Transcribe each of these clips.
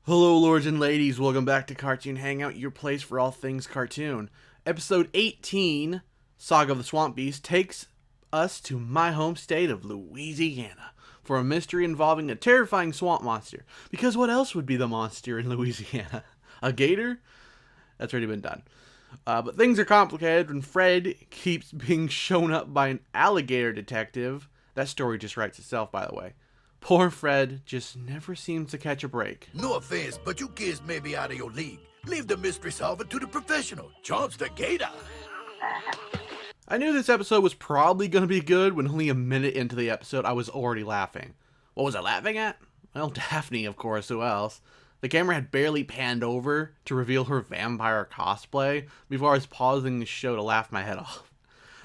Hello, lords and ladies. Welcome back to Cartoon Hangout, your place for all things cartoon. Episode 18, Saga of the Swamp Beast, takes us to my home state of Louisiana for a mystery involving a terrifying swamp monster. Because what else would be the monster in Louisiana? A gator? That's already been done. But things are complicated when Fred keeps being shown up by an alligator detective. That story just writes itself, by the way. Poor Fred just never seems to catch a break. No offense, but you kids may be out of your league. Leave the mystery solver to the professional. Chomps the gator. I knew this episode was probably going to be good when only a minute into the episode I was already laughing. What was I laughing at? Well, Daphne, of course, who else? The camera had barely panned over to reveal her vampire cosplay before I was pausing the show to laugh my head off.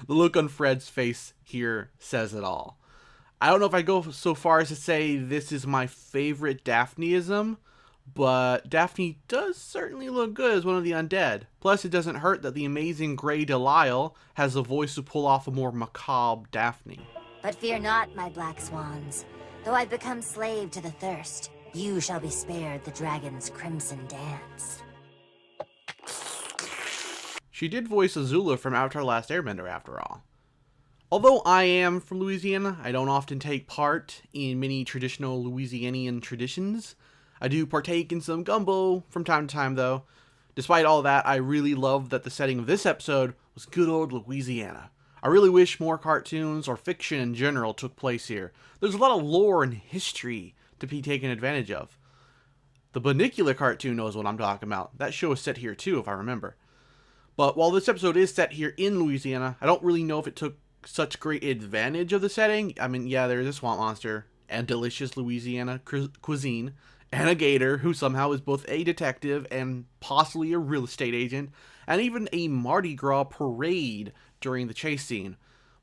The look on Fred's face here says it all. I don't know if I'd go so far as to say this is my favorite Daphneism, but Daphne does certainly look good as one of the undead. Plus, it doesn't hurt that the amazing Grey Delisle has a voice to pull off a more macabre Daphne. But fear not, my black swans. Though I've become slave to the thirst, you shall be spared the dragon's crimson dance. She did voice Azula from Avatar: Last Airbender, after all. Although I am from Louisiana, I don't often take part in many traditional Louisianian traditions. I do partake in some gumbo from time to time, though. Despite all that, I really love that the setting of this episode was good old Louisiana. I really wish more cartoons or fiction in general took place here. There's a lot of lore and history to be taken advantage of. The Banicular cartoon knows what I'm talking about. That show is set here too, if I remember. But while this episode is set here in Louisiana, I don't really know if it took such great advantage of the setting. I mean, yeah, there's a swamp monster and delicious Louisiana cuisine and a gator who somehow is both a detective and possibly a real estate agent, and even a Mardi Gras parade during the chase scene.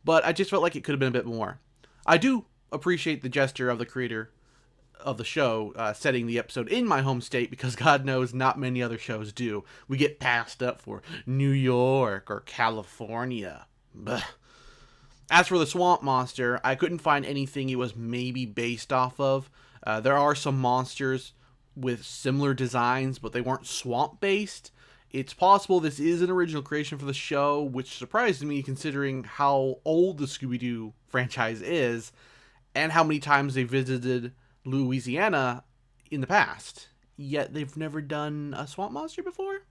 But I just felt like it could have been a bit more. I do appreciate the gesture of the creator of the show setting the episode in my home state, because God knows not many other shows do. We get passed up for New York or California. Blech. As for the swamp monster, I couldn't find anything it was maybe based off of. There are some monsters with similar designs, but they weren't swamp based. It's possible this is an original creation for the show, which surprised me considering how old the Scooby-Doo franchise is and how many times they visited Louisiana in the past. Yet they've never done a swamp monster before.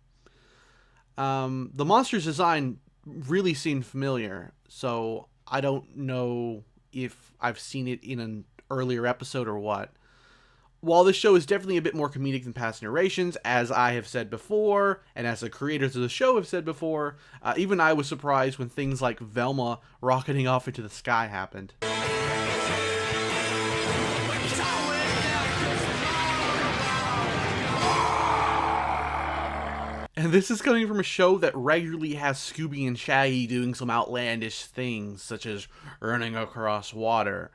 The monster's design really seemed familiar, so I don't know if I've seen it in an earlier episode or what. While this show is definitely a bit more comedic than past narrations, as I have said before, and as the creators of the show have said before, even I was surprised when things like Velma rocketing off into the sky happened. And this is coming from a show that regularly has Scooby and Shaggy doing some outlandish things, such as running across water.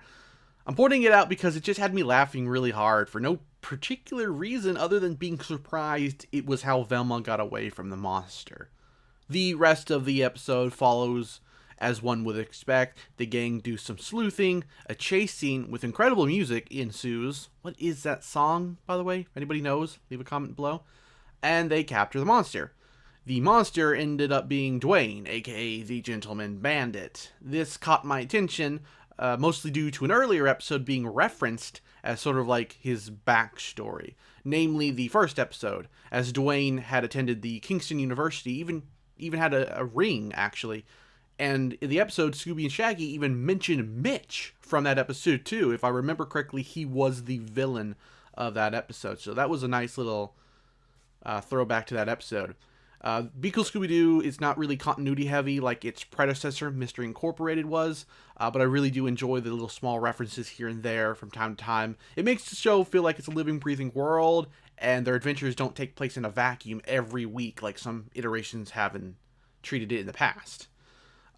I'm pointing it out because it just had me laughing really hard for no particular reason other than being surprised it was how Velma got away from the monster. The rest of the episode follows as one would expect. The gang do some sleuthing, a chase scene with incredible music ensues. What is that song, by the way? If anybody knows, leave a comment below. And they capture the monster. The monster ended up being Dwayne, aka the Gentleman Bandit. This caught my attention, mostly due to an earlier episode being referenced as sort of like his backstory. Namely, the first episode, as Dwayne had attended the Kingston University, even had a ring, actually. And in the episode, Scooby and Shaggy even mentioned Mitch from that episode, too. If I remember correctly, he was the villain of that episode. So that was a nice little throwback to that episode. Be Cool Scooby-Doo is not really continuity heavy like its predecessor, Mystery Incorporated, was, but I really do enjoy the little small references here and there from time to time. It makes the show feel like it's a living, breathing world, and their adventures don't take place in a vacuum every week like some iterations have treated it in the past.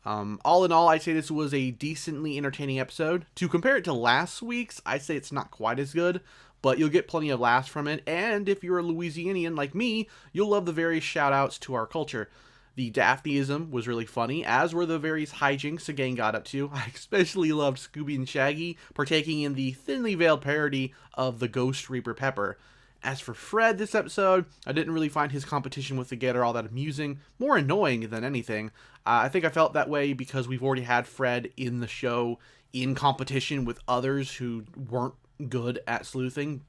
All in all, I'd say this was a decently entertaining episode. To compare it to last week's, I'd say it's not quite as good, but you'll get plenty of laughs from it, and if you're a Louisianian like me, you'll love the various shout-outs to our culture. The Daphneism was really funny, as were the various hijinks the gang got up to. I especially loved Scooby and Shaggy partaking in the thinly veiled parody of the Ghost Reaper Pepper. As for Fred this episode, I didn't really find his competition with the Gator all that amusing, more annoying than anything. I think I felt that way because we've already had Fred in the show in competition with others who weren't good at sleuthing,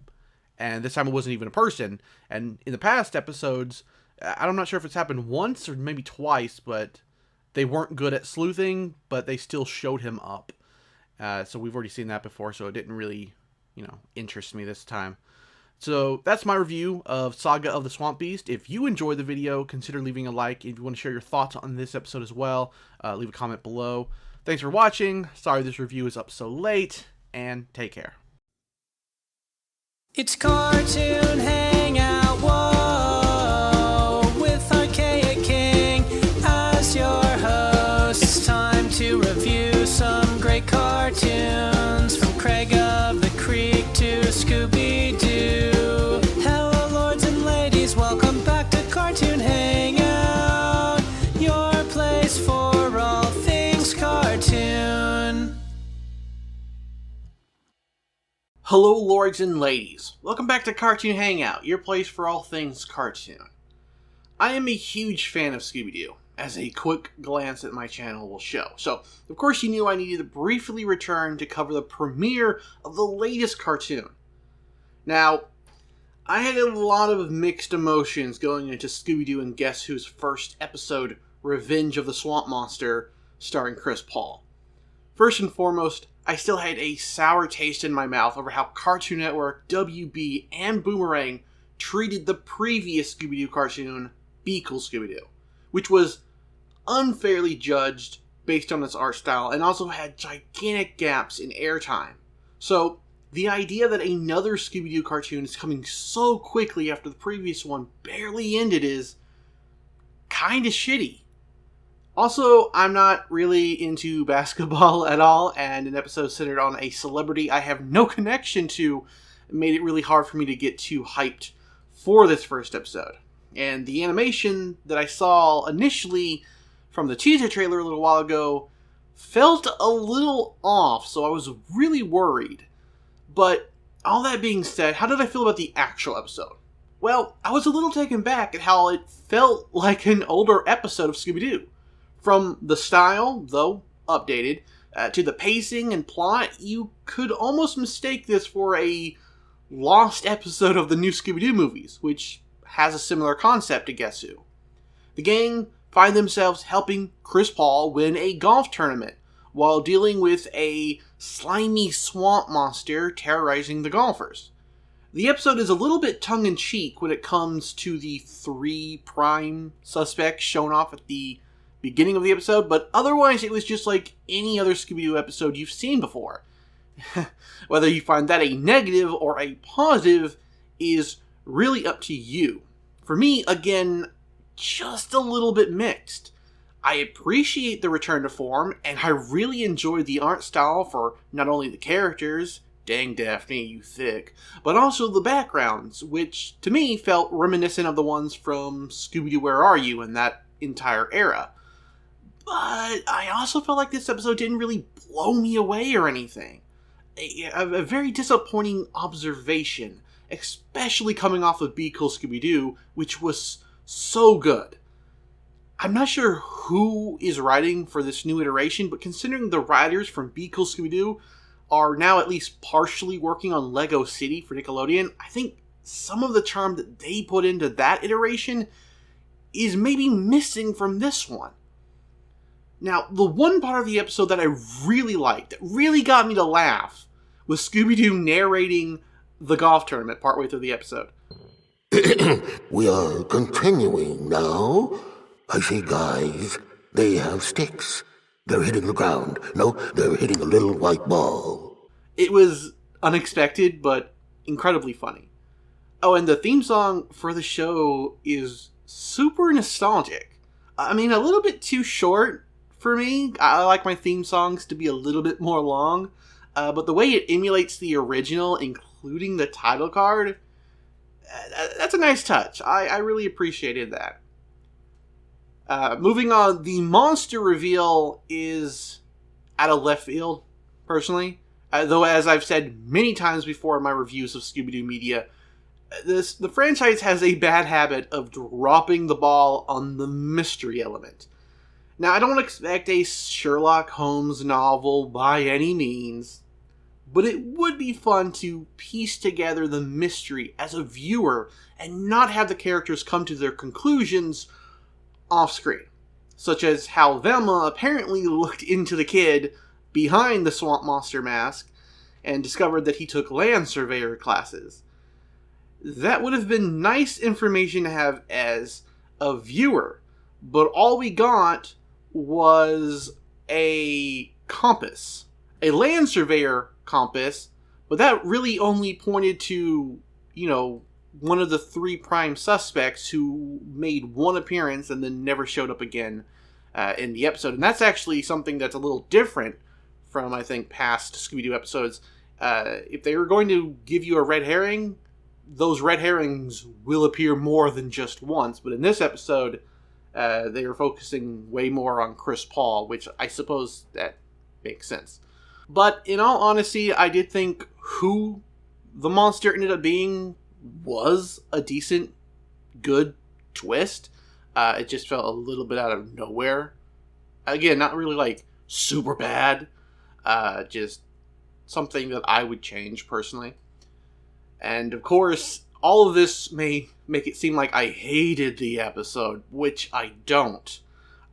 and this time it wasn't even a person. And in the past episodes, I'm not sure if it's happened once or maybe twice, but they weren't good at sleuthing, but they still showed him up. So we've already seen that before, so it didn't really, interest me this time. So that's my review of Saga of the Swamp Beast. If you enjoyed the video, consider leaving a like. If you want to share your thoughts on this episode as well, leave a comment below. Thanks for watching. Sorry this review is up so late, and take care. It's Cartoon Hangout, whoa, with Archaic King as your host. It's time to review some great cartoons, from Craig of the Creek to Scooby-Doo. Hello, lords and ladies, welcome back to Cartoon Hangout, your place for all things cartoon. Hello, lords and ladies. Welcome back to Cartoon Hangout, your place for all things cartoon. I am a huge fan of Scooby-Doo, as a quick glance at my channel will show. So, of course you knew I needed to briefly return to cover the premiere of the latest cartoon. Now, I had a lot of mixed emotions going into Scooby-Doo and Guess Who's first episode, Revenge of the Swamp Monster, starring Chris Paul. First and foremost, I still had a sour taste in my mouth over how Cartoon Network, WB, and Boomerang treated the previous Scooby-Doo cartoon, Be Cool Scooby-Doo, which was unfairly judged based on its art style and also had gigantic gaps in airtime. So, the idea that another Scooby-Doo cartoon is coming so quickly after the previous one barely ended is kinda shitty. Also, I'm not really into basketball at all, and an episode centered on a celebrity I have no connection to made it really hard for me to get too hyped for this first episode. And the animation that I saw initially from the teaser trailer a little while ago felt a little off, so I was really worried. But all that being said, how did I feel about the actual episode? Well, I was a little taken back at how it felt like an older episode of Scooby-Doo. From the style, though updated, to the pacing and plot, you could almost mistake this for a lost episode of the new Scooby-Doo movies, which has a similar concept to Guess Who. The gang find themselves helping Chris Paul win a golf tournament while dealing with a slimy swamp monster terrorizing the golfers. The episode is a little bit tongue-in-cheek when it comes to the 3 prime suspects shown off at the beginning of the episode, but otherwise it was just like any other Scooby-Doo episode you've seen before. Whether you find that a negative or a positive is really up to you. For me, again, just a little bit mixed. I appreciate the return to form, and I really enjoyed the art style for not only the characters, dang Daphne, you thick, but also the backgrounds, which to me felt reminiscent of the ones from Scooby-Doo Where Are You in that entire era. But I also felt like this episode didn't really blow me away or anything. A very disappointing observation, especially coming off of Be Cool Scooby-Doo, which was so good. I'm not sure who is writing for this new iteration, but considering the writers from Be Cool Scooby-Doo are now at least partially working on Lego City for Nickelodeon, I think some of the charm that they put into that iteration is maybe missing from this one. Now, the one part of the episode that I really liked, that really got me to laugh, was Scooby-Doo narrating the golf tournament partway through the episode. We are continuing now. I see guys, they have sticks. They're hitting the ground. No, they're hitting a little white ball. It was unexpected, but incredibly funny. Oh, and the theme song for the show is super nostalgic. I mean, a little bit too short for me. I like my theme songs to be a little bit more long, but the way it emulates the original, including the title card, that's a nice touch. I really appreciated that. Moving on, the monster reveal is out of left field, personally. Though, as I've said many times before in my reviews of Scooby-Doo media, The franchise has a bad habit of dropping the ball on the mystery element. Now, I don't expect a Sherlock Holmes novel by any means, but it would be fun to piece together the mystery as a viewer and not have the characters come to their conclusions off screen, such as how Velma apparently looked into the kid behind the swamp monster mask and discovered that he took land surveyor classes. That would have been nice information to have as a viewer, but all we got was a compass. A land surveyor compass, but that really only pointed to, one of the 3 prime suspects who made one appearance and then never showed up again in the episode. And that's actually something that's a little different from, I think, past Scooby-Doo episodes. If they were going to give you a red herring, those red herrings will appear more than just once. But in this episode, they were focusing way more on Chris Paul, which I suppose that makes sense. But in all honesty, I did think who the monster ended up being was a decent, good twist. It just felt a little bit out of nowhere. Again, not really super bad. Just something that I would change personally. And of course, all of this may make it seem like I hated the episode, which I don't.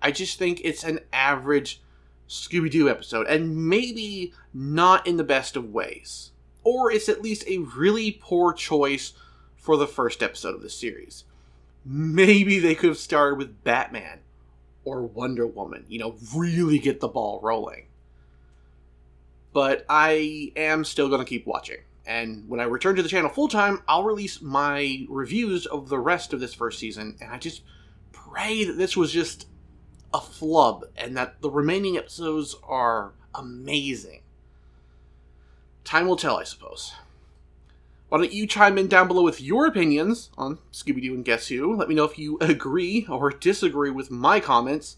I just think it's an average Scooby-Doo episode, and maybe not in the best of ways. Or it's at least a really poor choice for the first episode of the series. Maybe they could have started with Batman or Wonder Woman, really get the ball rolling. But I am still going to keep watching. And when I return to the channel full-time, I'll release my reviews of the rest of this first season. And I just pray that this was just a flub and that the remaining episodes are amazing. Time will tell, I suppose. Why don't you chime in down below with your opinions on Scooby-Doo and Guess Who? Let me know if you agree or disagree with my comments.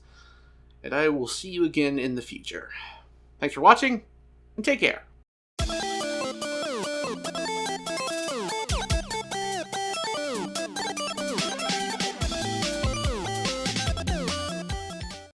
And I will see you again in the future. Thanks for watching, and take care.